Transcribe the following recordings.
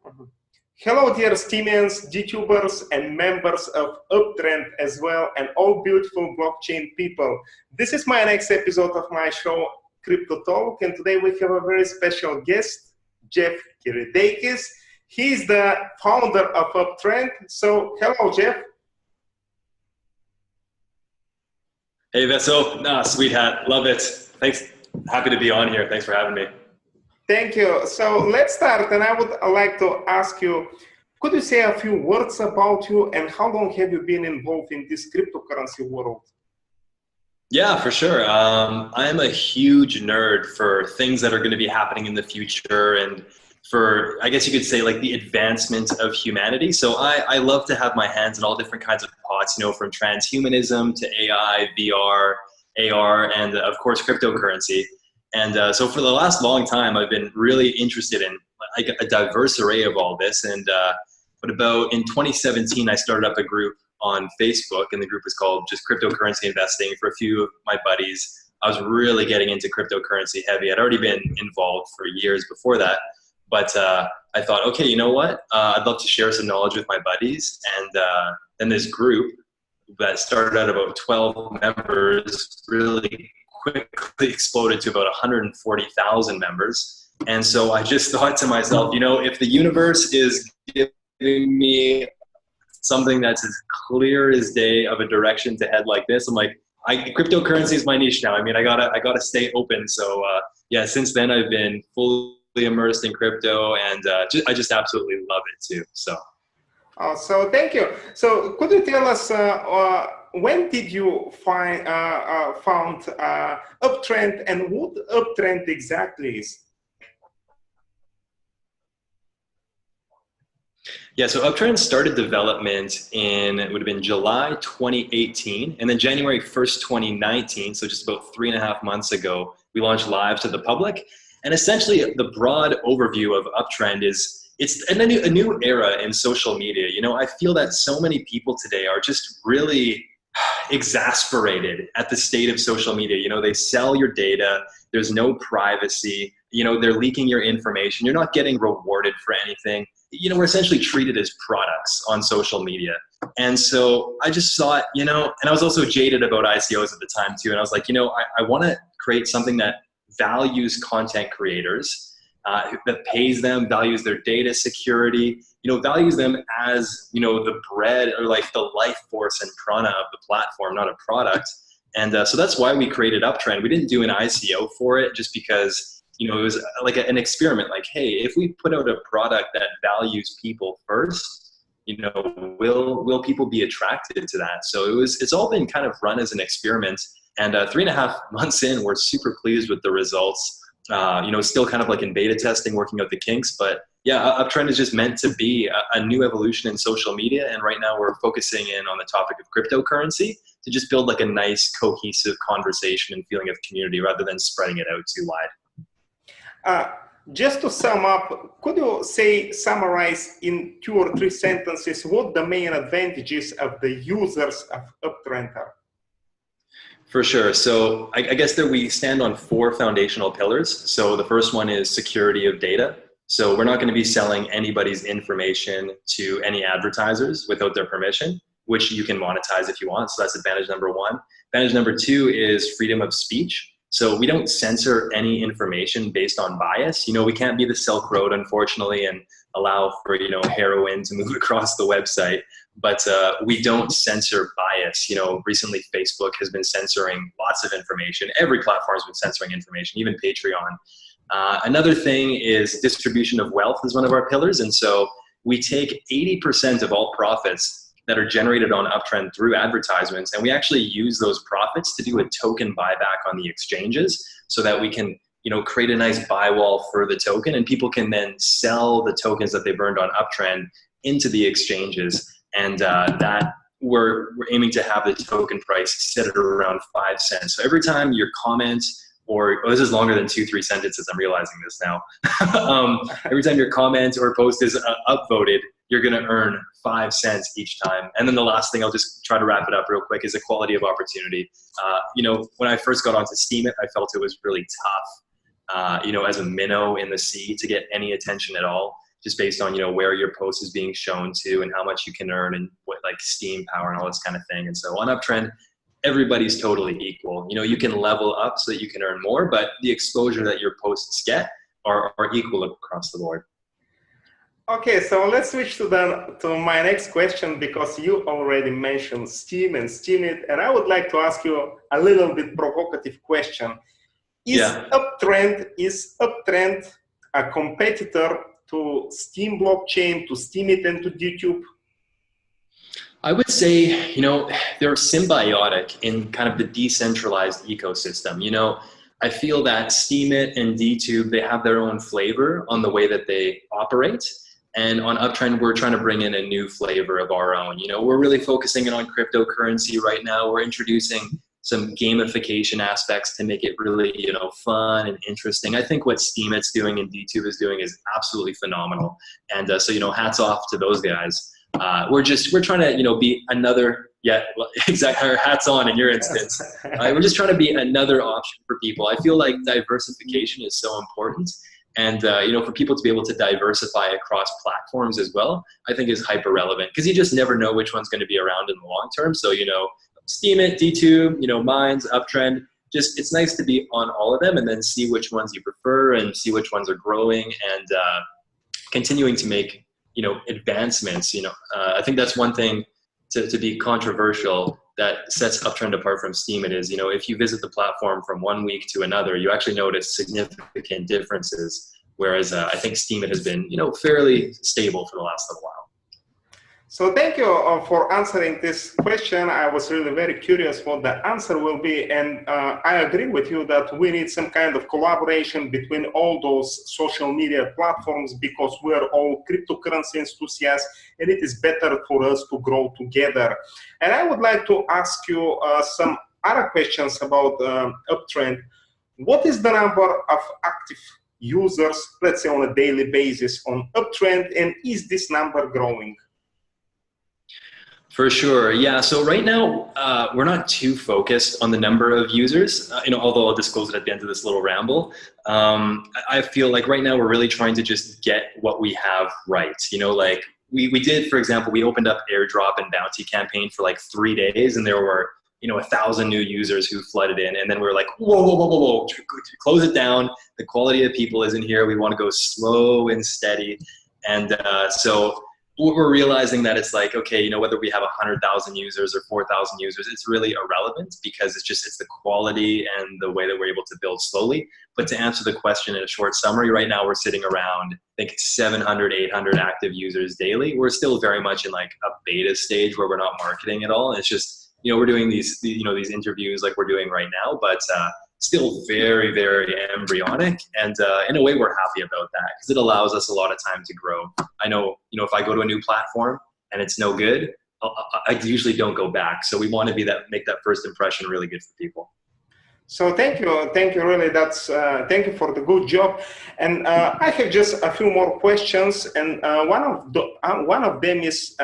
Mhm. Hello, dear Steemians, DTubers, and members of Uptrennd as well, and all beautiful blockchain people. This is my next episode of my show, Crypto Talk, and today we have a very special guest, Jeff Kirdeikis. He's the founder of Uptrennd. So, hello, Jeff. Hey, Veso. Nah, sweet hat. Love it. Thanks. Happy to be on here. Thanks for having me. Thank you. So let's start, and I would like to ask you, could you say a few words about you and how long have you been involved in this cryptocurrency world? Yeah, for sure. I am a huge nerd for things that are going to be happening in the future and for, I guess you could say, like the advancement of humanity. So I love to have my hands in all different kinds of pots, you know, from transhumanism to AI, VR, AR, and of course, cryptocurrency. And so for the last long time, I've been really interested in like a diverse array of all this. And but about in 2017, I started up a group on Facebook, and the group is called just Cryptocurrency Investing for a few of my buddies. I was really getting into cryptocurrency heavy. I'd already been involved for years before that. But I thought, okay, you know what? I'd love to share some knowledge with my buddies. And then this group that started at about 12 members really quickly exploded to about 140,000 members. And so I just thought to myself, you know, if the universe is giving me something that's as clear as day of a direction to head like this, I'm like, cryptocurrency is my niche now. I mean, I gotta stay open. So yeah, since then I've been fully immersed in crypto, and I just absolutely love it too. So. So thank you. So could you tell us when did you found Uptrennd, and what Uptrennd exactly is? Yeah, so Uptrennd started development in, it would have been July 2018, and then January 1st, 2019, so just about 3.5 months ago, we launched live to the public. And essentially the broad overview of Uptrennd is, it's a new era in social media. You know, I feel that so many people today are just really exasperated at the state of social media. You know, they sell your data, there's no privacy, you know, they're leaking your information, you're not getting rewarded for anything. You know, we're essentially treated as products on social media. And so I just thought, you know, and I was also jaded about ICOs at the time too. And I was like, you know, I want to create something that values content creators, that pays them, values their data security, you know, values them as, you know, the bread or like the life force and prana of the platform, not a product. And so that's why we created Uptrennd. We didn't do an ICO for it just because, you know, it was like an experiment. Like, hey, if we put out a product that values people first, you know, will people be attracted to that? So it's all been kind of run as an experiment. And 3.5 months in, we're super pleased with the results. You know, still kind of like in beta testing, working out the kinks, but yeah, Uptrennd is just meant to be a new evolution in social media. And right now we're focusing in on the topic of cryptocurrency to just build like a nice cohesive conversation and feeling of community rather than spreading it out too wide. Just to sum up, could you summarize in 2 or 3 sentences what the main advantages of the users of Uptrennd are? For sure. So I guess that we stand on 4 foundational pillars. So the first one is security of data. So we're not going to be selling anybody's information to any advertisers without their permission, which you can monetize if you want. So that's advantage number 1. Advantage number 2 is freedom of speech. So we don't censor any information based on bias. You know, we can't be the Silk Road, unfortunately, and allow for, you know, heroin to move across the website. But we don't censor bias. You know, recently Facebook has been censoring lots of information. Every platform has been censoring information, even Patreon. Another thing is distribution of wealth is one of our pillars. And so we take 80% of all profits that are generated on Uptrennd through advertisements, and we actually use those profits to do a token buyback on the exchanges so that we can, you know, create a nice buy wall for the token, and people can then sell the tokens that they've earned on Uptrennd into the exchanges. And that we're aiming to have the token price set at around 5 cents. So every time your comment, or this is longer than 2-3 sentences, I'm realizing this now. Every time your comment or post is upvoted, you're gonna earn 5 cents each time. And then the last thing, I'll just try to wrap it up real quick, is equality of opportunity. You know, when I first got onto Steemit, I felt it was really tough, you know, as a minnow in the sea to get any attention at all. just based on, where your post is being shown to and how much you can earn and what like Steam power and all this kind of thing. And so on Uptrend, everybody's totally equal. You can level up so that you can earn more, but the exposure that your posts get are equal across the board. Okay, so let's switch to my next question, because you already mentioned Steem and Steemit, and I would like to ask you a little bit provocative question. Is Uptrend a competitor to Steem blockchain, to Steemit, and to DTube? I would say, they're symbiotic in kind of the decentralized ecosystem. I feel that Steemit and DTube, they have their own flavor on the way that they operate. And on Uptrend, we're trying to bring in a new flavor of our own. We're really focusing in on cryptocurrency right now. We're introducing some gamification aspects to make it really, fun and interesting. I think what Steemit's doing and DTube is doing is absolutely phenomenal. And so, hats off to those guys. We're trying to, be another, exactly, our hats on in your instance. We're just trying to be another option for people. I feel like diversification is so important. And, for people to be able to diversify across platforms as well, I think is hyper relevant, because you just never know which one's going to be around in the long term. So, Steemit, DTube, Minds, Uptrend, it's nice to be on all of them and then see which ones you prefer and see which ones are growing and continuing to make, advancements. I think that's one thing to be controversial that sets Uptrend apart from Steemit is, if you visit the platform from one week to another, you actually notice significant differences. Whereas I think Steemit has been, fairly stable for the last little while. So thank you for answering this question. I was really very curious what the answer will be. And I agree with you that we need some kind of collaboration between all those social media platforms, because we are all cryptocurrency enthusiasts and it is better for us to grow together. And I would like to ask you some other questions about Uptrend. What is the number of active users, let's say on a daily basis on Uptrend, and is this number growing? For sure, yeah. So right now, we're not too focused on the number of users, although I'll disclose it at the end of this little ramble. I feel like right now we're really trying to just get what we have right. Like we did, for example, we opened up airdrop and bounty campaign for like 3 days, and there were 1,000 new users who flooded in, and then we were like, whoa, close it down. The quality of people isn't here. We want to go slow and steady. And so we're realizing that it's like, okay, whether we have 100,000 users or 4,000 users, it's really irrelevant, because it's the quality and the way that we're able to build slowly. But to answer the question in a short summary, right now we're sitting around, I think 700, 800 active users daily. We're still very much in like a beta stage where we're not marketing at all. It's just, we're doing these interviews like we're doing right now, but still very, very embryonic. And in a way, we're happy about that, because it allows us a lot of time to grow. I know, if I go to a new platform and it's no good, I usually don't go back. So we want to make that first impression really good for people. So thank you, really. Thank you for the good job. And I have just a few more questions, and one of them is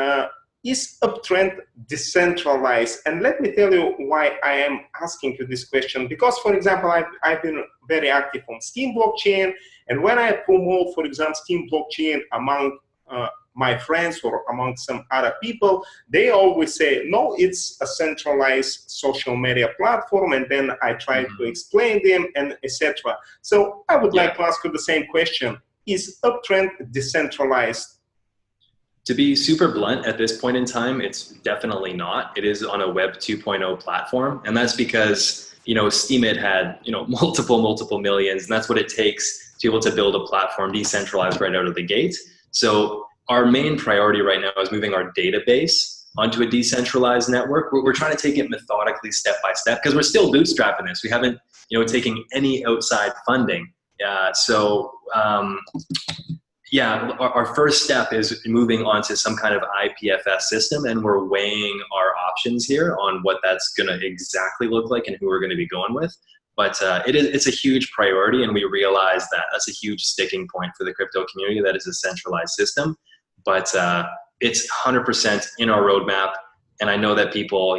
Uptrend decentralized? And let me tell you why I am asking you this question. Because, for example, I've been very active on Steem blockchain, and when I promote, for example, Steem blockchain among my friends or among some other people, they always say, no, it's a centralized social media platform, and then I try to explain them and etc. So I would like to ask you the same question. Is Uptrend decentralized? To be super blunt, at this point in time, it's definitely not. It is on a Web 2.0 platform, and that's because Steemit had multiple millions, and that's what it takes to be able to build a platform decentralized right out of the gate. So our main priority right now is moving our database onto a decentralized network. We're trying to take it methodically, step by step, because we're still bootstrapping this. We haven't taken any outside funding. Our first step is moving on to some kind of IPFS system, and we're weighing our options here on what that's going to exactly look like and who we're going to be going with. But it's a huge priority, and we realize that that's a huge sticking point for the crypto community, that is a centralized system. But it's 100% in our roadmap, and I know that people,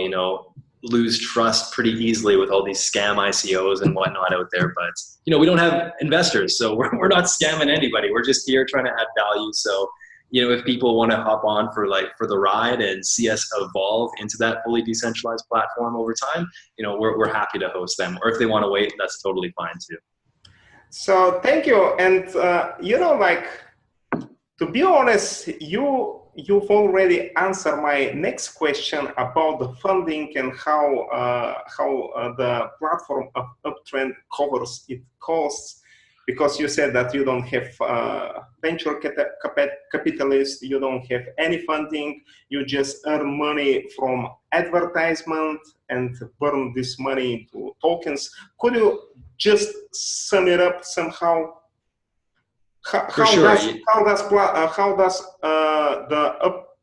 lose trust pretty easily with all these scam ICOs and whatnot out there. But, you know, we don't have investors, so we're not scamming anybody. We're just here trying to add value. So, you know, if people want to hop on for the ride and see us evolve into that fully decentralized platform over time, you know, we're happy to host them. Or if they want to wait, that's totally fine too. So thank you. And, you know, like, to be honest, you've already answered my next question about the funding and how the platform of Uptrennd covers its costs, because you said that you don't have venture capitalists, you don't have any funding, you just earn money from advertisement and burn this money into tokens. Could you just sum it up somehow? How does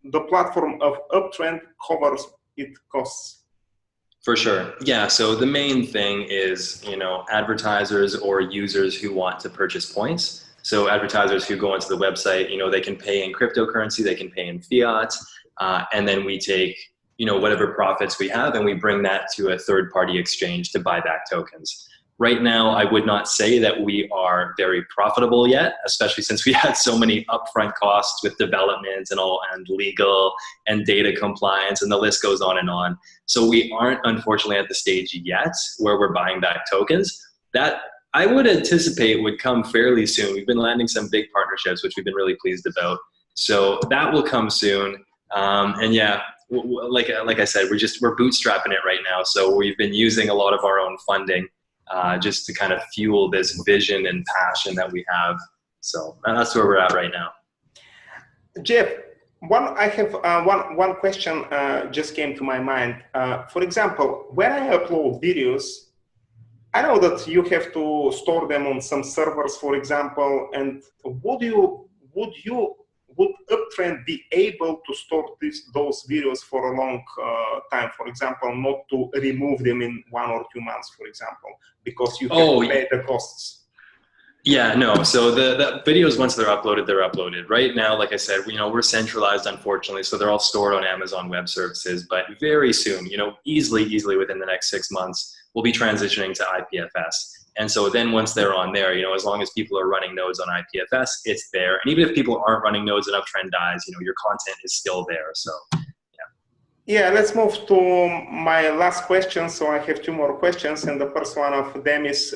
the platform of Uptrennd covers its costs? For sure. Yeah. So the main thing is, you know, advertisers or users who want to purchase points. So advertisers who go onto the website, you know, they can pay in cryptocurrency, they can pay in fiat, and then we take, you know, whatever profits we have and we bring that to a third-party exchange to buy back tokens. Right now, I would not say that we are very profitable yet, especially since we had so many upfront costs with development and legal and data compliance, and the list goes on and on. So we aren't, unfortunately, at the stage yet where we're buying back tokens. That I would anticipate would come fairly soon. We've been landing some big partnerships, which we've been really pleased about. So that will come soon. And yeah, like I said, we're bootstrapping it right now. So we've been using a lot of our own funding just to kind of fuel this vision and passion that we have. So that's where we're at right now. Jeff, I have one question just came to my mind. For example, when I upload videos, I know that you have to store them on some servers, for example, and would Uptrennd be able to store those videos for a long time? For example, not to remove them in 1 or 2 months, for example, because you have to pay the costs. Yeah, no. So the videos, once they're uploaded. Right now, like I said, you know, we're centralized, unfortunately, so they're all stored on Amazon Web Services. But very soon, you know, easily within the next 6 months, we'll be transitioning to IPFS. And so then once they're on there, you know, as long as people are running nodes on IPFS, it's there. And even if people aren't running nodes and Uptrennd dies, you know, your content is still there. So, yeah. Yeah, let's move to my last question. So I have 2 more questions. And the first one of them is,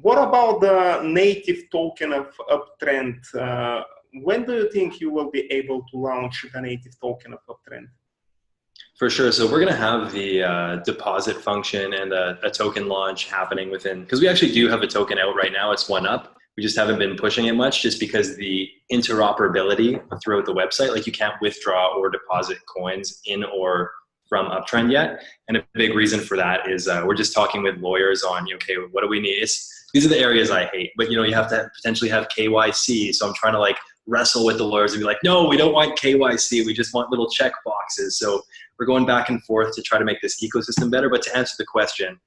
what about the native token of Uptrennd? When do you think you will be able to launch the native token of Uptrennd? For sure. So we're going to have the deposit function and a token launch happening within, because we actually do have a token out right now. It's one up. We just haven't been pushing it much just because the interoperability throughout the website, like you can't withdraw or deposit coins in or from Uptrennd yet. And a big reason for that is we're just talking with lawyers on, okay, what do we need? These are the areas I hate, but you know, you have to potentially have KYC. So I'm trying to like wrestle with the lawyers and be like, no, we don't want KYC. We just want little check boxes. So we're going back and forth to try to make this ecosystem better. But to answer the question,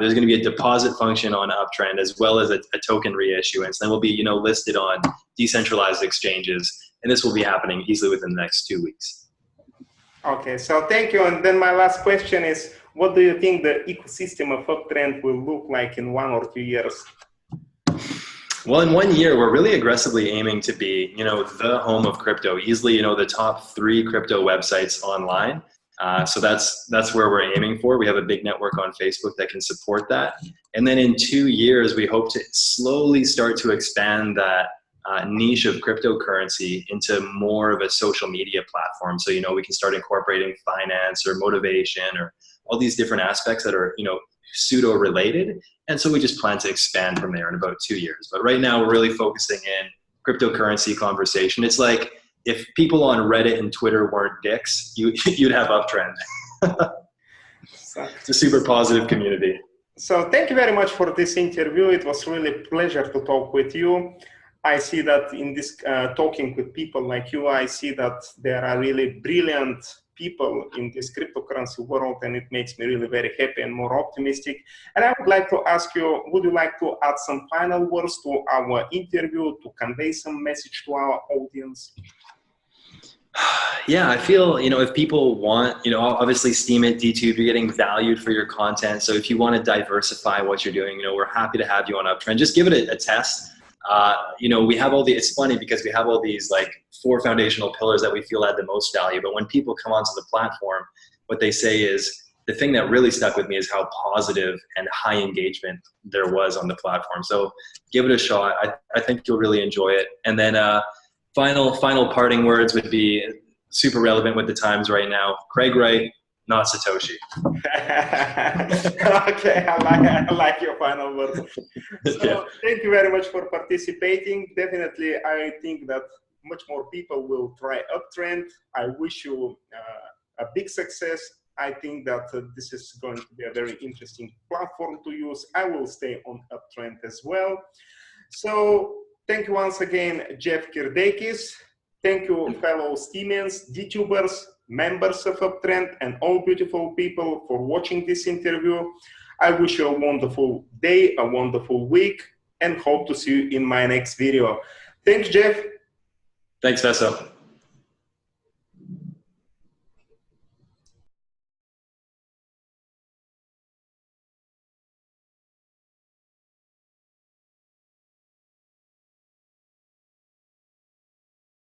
there's going to be a deposit function on Uptrennd as well as a token reissuance. Then we'll be, you know, listed on decentralized exchanges, and this will be happening easily within the next 2 weeks. Okay, so thank you. And then my last question is, what do you think the ecosystem of Uptrennd will look like in 1 or 2 years? Well, in 1 year, we're really aggressively aiming to be, you know, the home of crypto, easily, you know, the top 3 crypto websites online. So that's where we're aiming for. We have a big network on Facebook that can support that. And then in 2 years, we hope to slowly start to expand that niche of cryptocurrency into more of a social media platform. So, you know, we can start incorporating finance or motivation or all these different aspects that are, you know, pseudo related. And so we just plan to expand from there in about 2 years. But right now we're really focusing in cryptocurrency conversation. It's like if people on Reddit and Twitter weren't dicks, you'd have Uptrennd. It's a super positive community. So thank you very much for this interview. It was really a pleasure to talk with you. I see that in this talking with people like you, I see that there are really brilliant people in this cryptocurrency world, and it makes me really very happy and more optimistic. And I would like to ask you, would you like to add some final words to our interview, to convey some message to our audience? Yeah, I feel, if people want, obviously Steemit DTube, you're getting valued for your content. So if you want to diversify what you're doing, we're happy to have you on Uptrend. Just give it a test. We have it's funny because we have all these like 4 foundational pillars that we feel add the most value. But when people come onto the platform, what they say is, the thing that really stuck with me is how positive and high engagement there was on the platform. So give it a shot. I think you'll really enjoy it. And then final parting words would be super relevant with the times right now. Craig Wright, not Satoshi. Okay, I like your final words. So Yeah. Thank you very much for participating. Definitely, I think that much more people will try Uptrend. I wish you a big success. I think that this is going to be a very interesting platform to use. I will stay on Uptrend as well. So thank you once again, Jeff Kirdeikis. Thank you, fellow Steemians, DTubers, members of Uptrend, and all beautiful people for watching this interview. I wish you a wonderful day, a wonderful week, and hope to see you in my next video. Thanks, Jeff. Thanks, Veso.